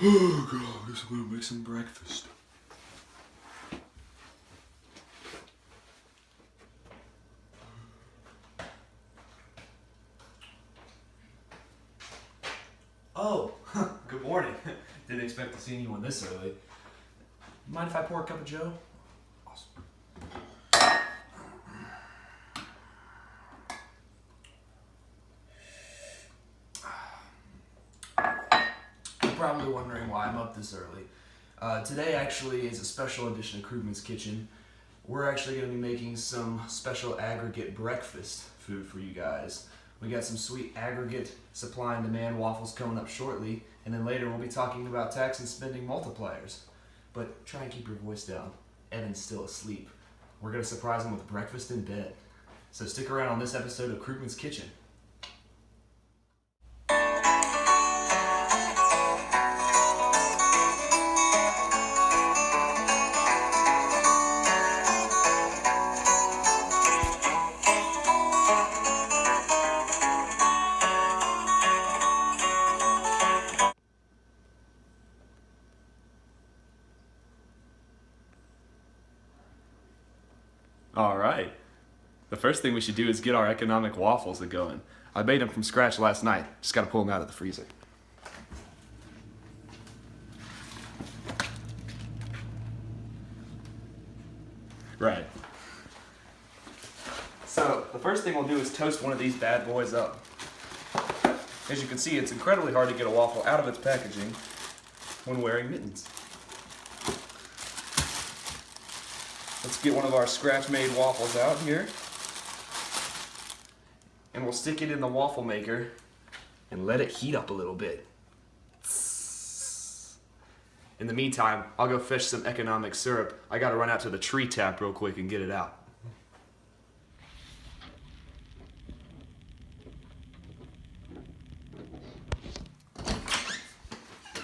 Oh god, I guess I'm gonna make some breakfast. Oh, good morning. Didn't expect to see anyone this early. Mind if I pour a cup of joe? Awesome. You're probably wondering why I'm up this early. Today actually is a special edition of Krugman's Kitchen. We're actually going to be making some special aggregate breakfast food for you guys. We got some sweet aggregate supply and demand waffles coming up shortly, and then later we'll be talking about tax and spending multipliers. But try and keep your voice down. Evan's still asleep. We're going to surprise him with breakfast in bed. So stick around on this episode of Krugman's Kitchen. All right. The first thing we should do is get our economic waffles going. I made them from scratch last night. Just gotta pull them out of the freezer. Right. So, the first thing we'll do is toast one of these bad boys up. As you can see, it's incredibly hard to get a waffle out of its packaging when wearing mittens. Let's get one of our scratch-made waffles out here. And we'll stick it in the waffle maker and let it heat up a little bit. In the meantime, I'll go fetch some economic syrup. I gotta run out to the tree tap real quick and get it out.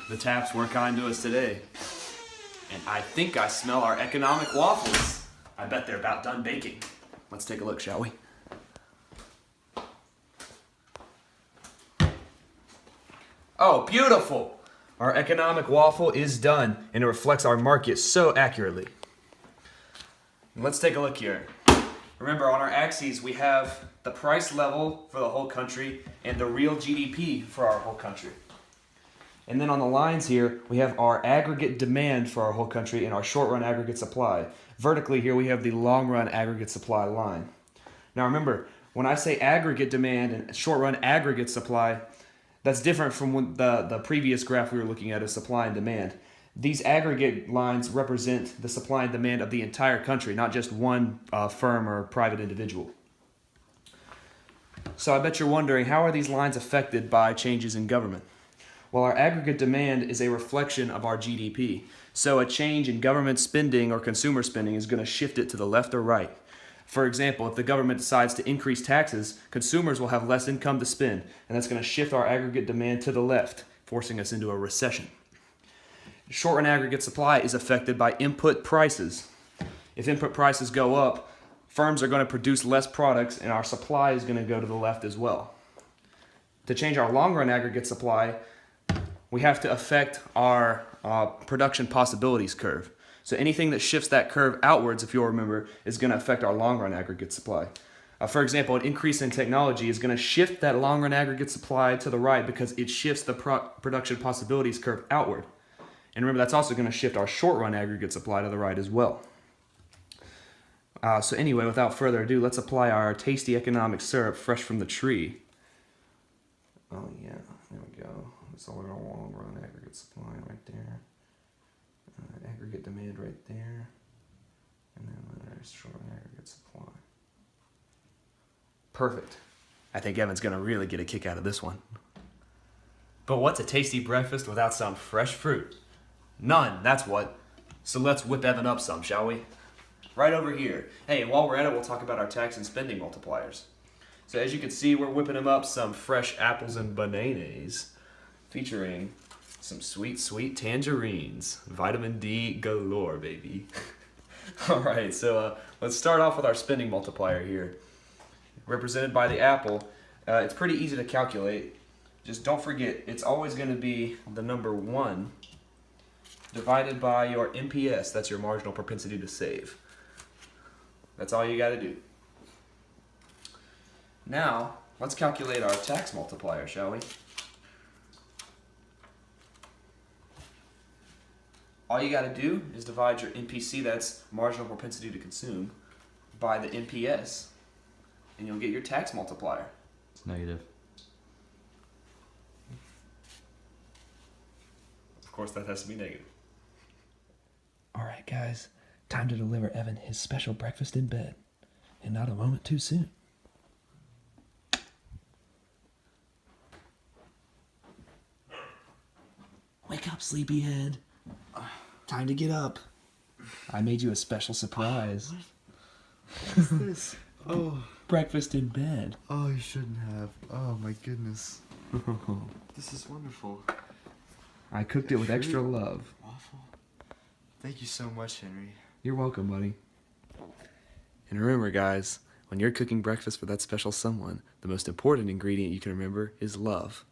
The taps weren't kind to us today. And I think I smell our economic waffles. I bet they're about done baking. Let's take a look, shall we? Oh, beautiful! Our economic waffle is done, and it reflects our market so accurately. And let's take a look here. Remember, on our axes, we have the price level for the whole country and the real GDP for our whole country. And then on the lines here, we have our aggregate demand for our whole country and our short-run aggregate supply. Vertically here, we have the long-run aggregate supply line. Now remember, when I say aggregate demand and short-run aggregate supply, that's different from the previous graph we were looking at as supply and demand. These aggregate lines represent the supply and demand of the entire country, not just one firm or private individual. So I bet you're wondering, how are these lines affected by changes in government? Well, our aggregate demand is a reflection of our GDP. So a change in government spending or consumer spending is going to shift it to the left or right. For example, if the government decides to increase taxes, consumers will have less income to spend, and that's going to shift our aggregate demand to the left, forcing us into a recession. Short-run aggregate supply is affected by input prices. If input prices go up, firms are going to produce less products, and our supply is going to go to the left as well. To change our long-run aggregate supply, we have to affect our production possibilities curve. So anything that shifts that curve outwards, if you'll remember, is going to affect our long-run aggregate supply. For example, an increase in technology is going to shift that long-run aggregate supply to the right because it shifts the production possibilities curve outward. And remember, that's also going to shift our short-run aggregate supply to the right as well. So anyway, without further ado, let's apply our tasty economic syrup fresh from the tree. Oh yeah, there we go. That's all our long-run aggregate supply right there. Aggregate demand right there. And then there's short-run aggregate supply. Perfect. I think Evan's going to really get a kick out of this one. But what's a tasty breakfast without some fresh fruit? None, that's what. So let's whip Evan up some, shall we? Right over here. Hey, while we're at it, we'll talk about our tax and spending multipliers. So as you can see, we're whipping them up some fresh apples and bananas, featuring some sweet, sweet tangerines. Vitamin D galore, baby. All right, so let's start off with our spending multiplier here. Represented by the apple, it's pretty easy to calculate. just don't forget, it's always going to be the number 1 divided by your MPS. That's your marginal propensity to save. That's all you got to do. Now, let's calculate our tax multiplier, shall we? All you got to do is divide your MPC, that's marginal propensity to consume, by the MPS, and you'll get your tax multiplier. It's negative. Of course, that has to be negative. All right, guys, time to deliver Evan his special breakfast in bed, and not a moment too soon. Wake up, sleepyhead. Time to get up. I made you a special surprise. What's this? Oh, Breakfast in bed. oh, you shouldn't have. Oh my goodness. This is wonderful. I cooked it with extra love. Waffle. Thank you so much, Henry. You're welcome, buddy. And remember, guys, when you're cooking breakfast for that special someone, the most important ingredient you can remember is love.